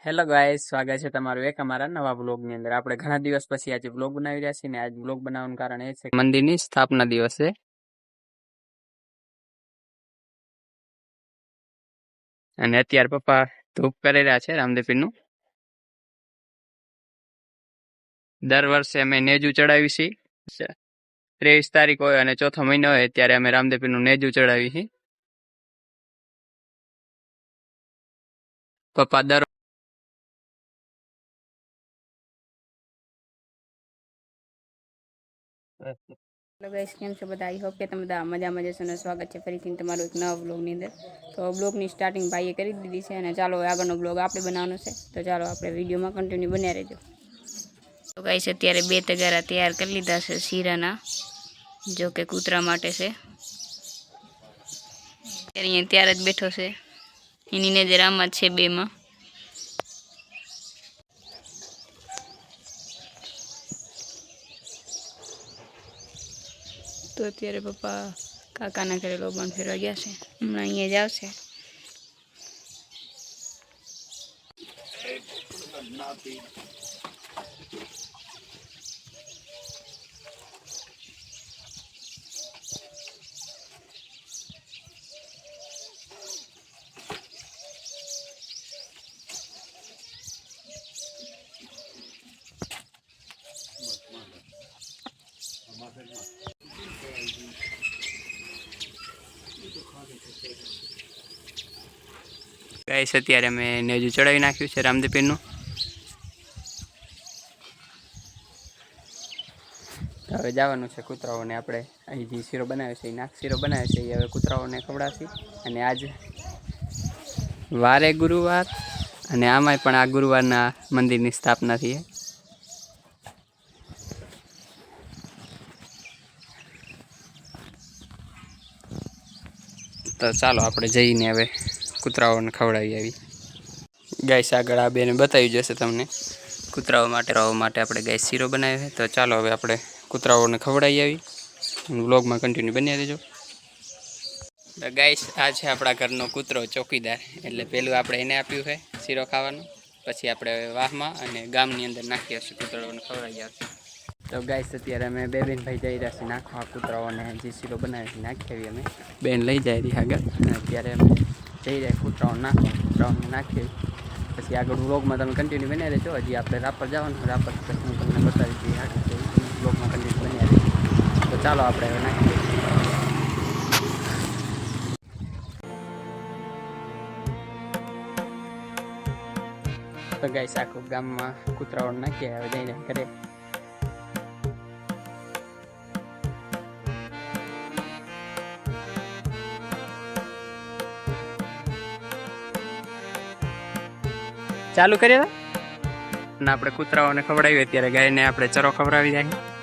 Hello guys, સ્વાગત છે તમારું એક અમારા નવા બ્લોગની અંદર. આપણે ઘણા દિવસ પછી આજે બ્લોગ બનાવી રહ્યા છીએ ને આજ બ્લોગ બનાવવાનું કારણ એ છે કે મંદિરની સ્થાપના દિવસ છે અને અત્યારે પપ્પા ધૂપ કરી રહ્યા છે રામદેવપીરનું. દર વર્ષે અમે નેજુ ચડાવી છીએ. 23 તારીખ હોય અને ચોથો મહિનો હોય ત્યારે અમે રામદેવપીરનું નેજુ ચડાવી છીએ. પપ્પા દર હેલો ગાઈસ, કેમ છો બધા? આઈ હોપ કે તમે બધા મજામાં જશો અને સ્વાગત છે ફરીથી તમારું એક નવા બ્લોગની અંદર. તો બ્લોગની સ્ટાર્ટિંગ ભાઈએ કરી દીધી છે અને ચાલો આગળનો બ્લોગ આપણે બનાવવાનો છે. તો ચાલો આપણે વિડીયોમાં કન્ટિન્યુ બન્યા રહેજો. તો ગાઈસ, અત્યારે 2 તગારા તૈયાર કરી લીધા છે શીરાના, જો કે કૂતરા માટે છે. અહીંયા ત્યારે જ બેઠો છે, એની નજર આમાં જ છે બેમાં. તો અત્યારે પપ્પા કાકાના ઘરે લોબાન ફેરવા ગયા છે, હમણાં અહીંયા જ આવશે. ગાઈસ, અત્યારે અમે નેજુ ચડાવી નાખ્યું છે રામદેવપીરનું. હવે જવાનું છે કૂતરાઓને. આપણે અહીં જે શીરો બનાવ્યો છે એ નાક શીરો બનાવ્યો છે એ હવે કૂતરાઓને ખવડાવશે. અને આજ વારે ગુરુવાર અને આમાંય પણ આ ગુરુવારના મંદિરની સ્થાપના થઈ. તો ચાલો આપણે જઈને હવે કૂતરાઓને ખવડાવી આવી. ગાઈસ, આગળ આ બેને બતાવી જશે તમને. કૂતરાઓ માટે આપણે ગાઈસ શીરો બનાવ્યો છે. તો ચાલો હવે આપણે કૂતરાઓને ખવડાવી આવી. વ્લોગમાં કન્ટિન્યુ બન્યા રહેજો. તો ગાઈસ, આ છે આપણા ઘરનો કૂતરો ચોકીદાર. એટલે પેલું આપણે એને આપ્યું છે શીરો ખાવાનું, પછી આપણે વાહમાં અને ગામની અંદર નાખી હશે કૂતરાઓને ખવડાવી આવશે. તો ગાઈસ, અત્યારે અમે બે બેન ભાઈ જઈ રહ્યા છીએ નાખવા કૂતરાઓને જે શીરો બનાવે છે નાખી આવી. અમે બેન લઈ જાય રહી આગળ અને અત્યારે અમે જઈ રહ્યા કૂતરાઓને નાખવા. કૂતરાઓને નાખી પછી આગળ વ્લોગમાં તમે કન્ટિન્યુ બન્યા રહેજો. હજી આપણે રાપર જવાનું, રાપર પછી હું તમને બતાવી દઈએ આગળ વ્લોગમાં કન્ટિન્યુ બન્યા રહેજો. તો ચાલો આપણે હવે નાખી દઈએ. તો ગાઈસ, આખું ગામમાં કૂતરાઓને નાખીએ હવે જઈને ઘરે. ચાલુ કરીએ અને આપણે કૂતરાઓને ખવડાવીએ. અત્યારે ગાયને આપણે ચરો ખવડાવી જાય.